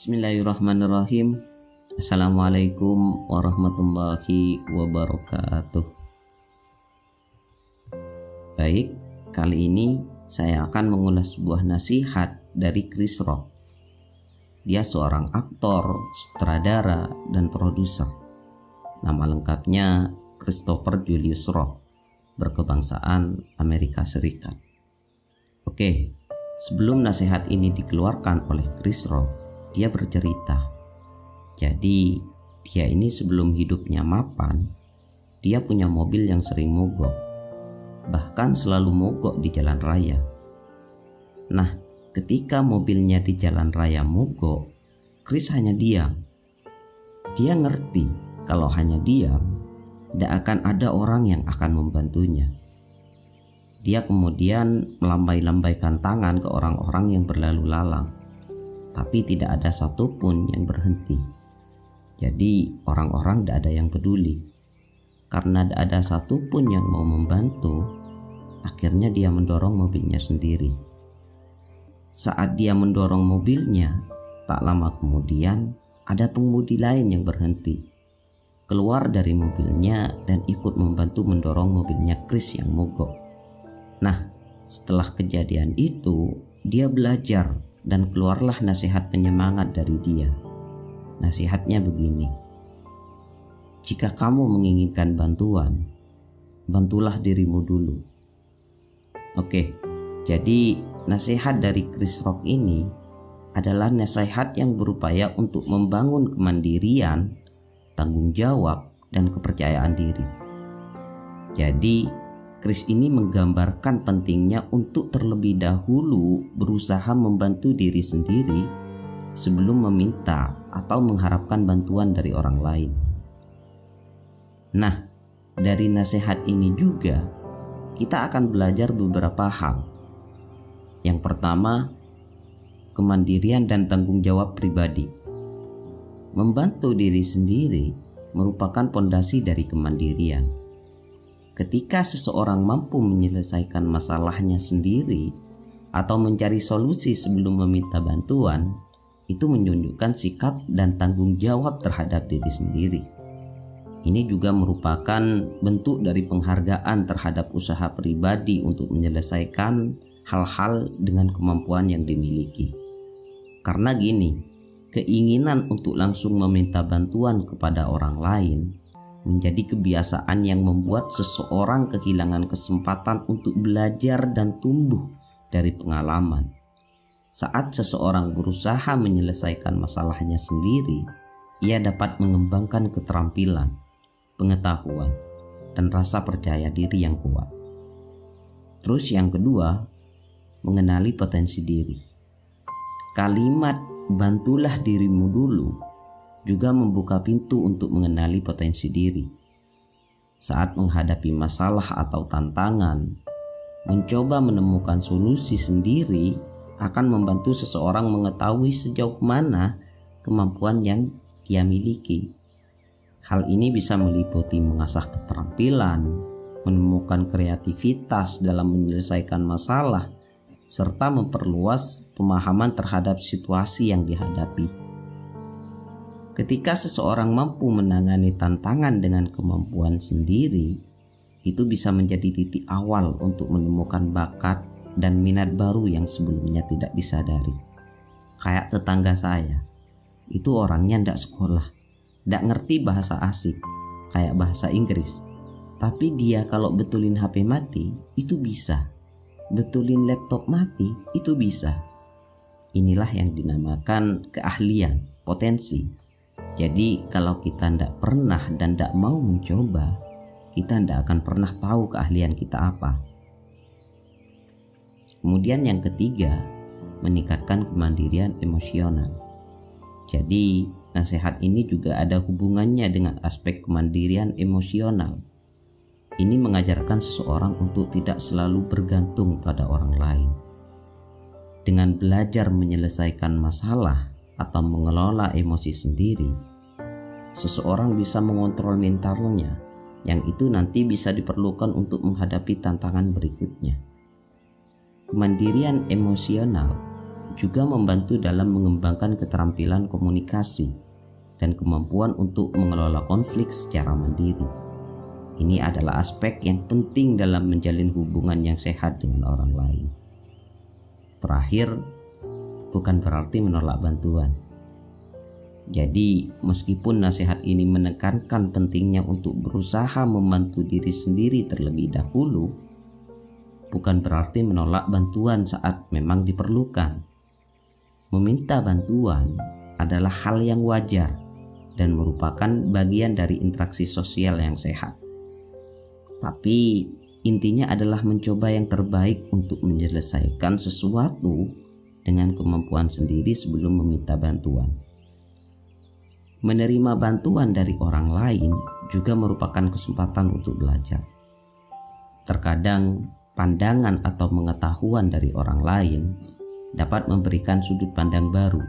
Bismillahirrahmanirrahim. Assalamualaikum warahmatullahi wabarakatuh. Baik, kali ini saya akan mengulas sebuah nasihat dari Chris Rock. Dia seorang aktor, sutradara, dan produser. Nama lengkapnya Christopher Julius Rock, berkebangsaan Amerika Serikat. Oke, sebelum nasihat ini dikeluarkan oleh Chris Rock, dia bercerita. Jadi dia ini sebelum hidupnya mapan, dia punya mobil yang sering mogok. Bahkan selalu mogok di jalan raya. Nah, ketika mobilnya di jalan raya mogok, Chris hanya diam. Dia ngerti kalau hanya diam, tidak akan ada orang yang akan membantunya. Dia kemudian melambai-lambaikan tangan ke orang-orang yang berlalu lalang, tapi tidak ada satupun yang berhenti. Jadi orang-orang tidak ada yang peduli. Karena tidak ada satupun yang mau membantu, akhirnya dia mendorong mobilnya sendiri. Saat dia mendorong mobilnya, tak lama kemudian ada pengemudi lain yang berhenti, keluar dari mobilnya dan ikut membantu mendorong mobilnya Chris yang mogok. Nah, setelah kejadian itu, dia belajar dan keluarlah nasihat penyemangat dari dia. Nasihatnya begini: jika kamu menginginkan bantuan, bantulah dirimu dulu. Oke, jadi nasihat dari Chris Rock ini adalah nasihat yang berupaya untuk membangun kemandirian, tanggung jawab, dan kepercayaan diri. Jadi Chris ini menggambarkan pentingnya untuk terlebih dahulu berusaha membantu diri sendiri sebelum meminta atau mengharapkan bantuan dari orang lain. Nah, dari nasihat ini juga kita akan belajar beberapa hal. Yang pertama, kemandirian dan tanggung jawab pribadi. Membantu diri sendiri merupakan pondasi dari kemandirian. Ketika seseorang mampu menyelesaikan masalahnya sendiri atau mencari solusi sebelum meminta bantuan, itu menunjukkan sikap dan tanggung jawab terhadap diri sendiri. Ini juga merupakan bentuk dari penghargaan terhadap usaha pribadi untuk menyelesaikan hal-hal dengan kemampuan yang dimiliki. Karena gini, keinginan untuk langsung meminta bantuan kepada orang lain menjadi kebiasaan yang membuat seseorang kehilangan kesempatan untuk belajar dan tumbuh dari pengalaman. Saat seseorang berusaha menyelesaikan masalahnya sendiri, ia dapat mengembangkan keterampilan, pengetahuan, dan rasa percaya diri yang kuat. Terus yang kedua, mengenali potensi diri. Kalimat "bantulah dirimu dulu" juga membuka pintu untuk mengenali potensi diri. Saat menghadapi masalah atau tantangan, mencoba menemukan solusi sendiri akan membantu seseorang mengetahui sejauh mana kemampuan yang dia miliki. Hal ini bisa meliputi mengasah keterampilan, menemukan kreativitas dalam menyelesaikan masalah, serta memperluas pemahaman terhadap situasi yang dihadapi. Ketika seseorang mampu menangani tantangan dengan kemampuan sendiri, itu bisa menjadi titik awal untuk menemukan bakat dan minat baru yang sebelumnya tidak disadari. Kayak tetangga saya, itu orangnya tidak sekolah, tidak ngerti bahasa asing, kayak bahasa Inggris. Tapi dia kalau betulin HP mati, itu bisa. Betulin laptop mati, itu bisa. Inilah yang dinamakan keahlian, potensi. Jadi kalau kita tidak pernah dan tidak mau mencoba, kita tidak akan pernah tahu keahlian kita apa. Kemudian yang ketiga, meningkatkan kemandirian emosional. Jadi nasihat ini juga ada hubungannya dengan aspek kemandirian emosional. Ini mengajarkan seseorang untuk tidak selalu bergantung pada orang lain. Dengan belajar menyelesaikan masalah atau mengelola emosi sendiri, seseorang bisa mengontrol mentalnya, yang itu nanti bisa diperlukan untuk menghadapi tantangan berikutnya. Kemandirian emosional juga membantu dalam mengembangkan keterampilan komunikasi dan kemampuan untuk mengelola konflik secara mandiri. Ini adalah aspek yang penting dalam menjalin hubungan yang sehat dengan orang lain. Terakhir, bukan berarti menolak bantuan. Jadi, meskipun nasihat ini menekankan pentingnya untuk berusaha membantu diri sendiri terlebih dahulu, bukan berarti menolak bantuan saat memang diperlukan. Meminta bantuan adalah hal yang wajar dan merupakan bagian dari interaksi sosial yang sehat. Tapi intinya adalah mencoba yang terbaik untuk menyelesaikan sesuatu dengan kemampuan sendiri sebelum meminta bantuan. Menerima bantuan dari orang lain juga merupakan kesempatan untuk belajar. Terkadang pandangan atau pengetahuan dari orang lain dapat memberikan sudut pandang baru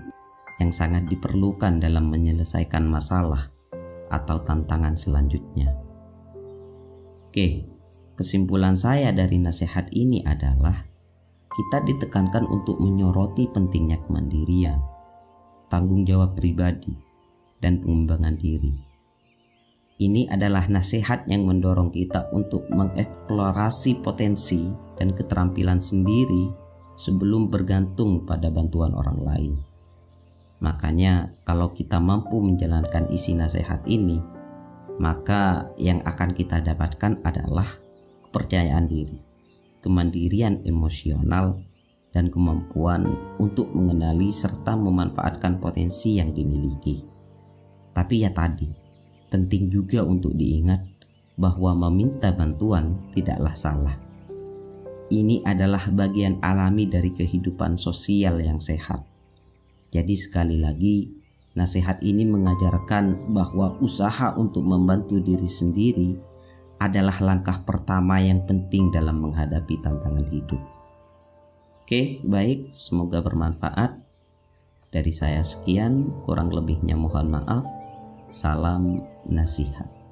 yang sangat diperlukan dalam menyelesaikan masalah atau tantangan selanjutnya. Oke, kesimpulan saya dari nasihat ini adalah kita ditekankan untuk menyoroti pentingnya kemandirian, tanggung jawab pribadi, dan pengembangan diri. Ini adalah nasihat yang mendorong kita untuk mengeksplorasi potensi dan keterampilan sendiri sebelum bergantung pada bantuan orang lain. Makanya kalau kita mampu menjalankan isi nasihat ini, maka yang akan kita dapatkan adalah kepercayaan diri, kemandirian emosional, dan kemampuan untuk mengenali serta memanfaatkan potensi yang dimiliki. Tapi ya tadi, penting juga untuk diingat bahwa meminta bantuan tidaklah salah. Ini adalah bagian alami dari kehidupan sosial yang sehat. Jadi sekali lagi, nasihat ini mengajarkan bahwa usaha untuk membantu diri sendiri adalah langkah pertama yang penting dalam menghadapi tantangan hidup. Oke, baik, semoga bermanfaat. Dari saya sekian, kurang lebihnya mohon maaf. Salam nasihat.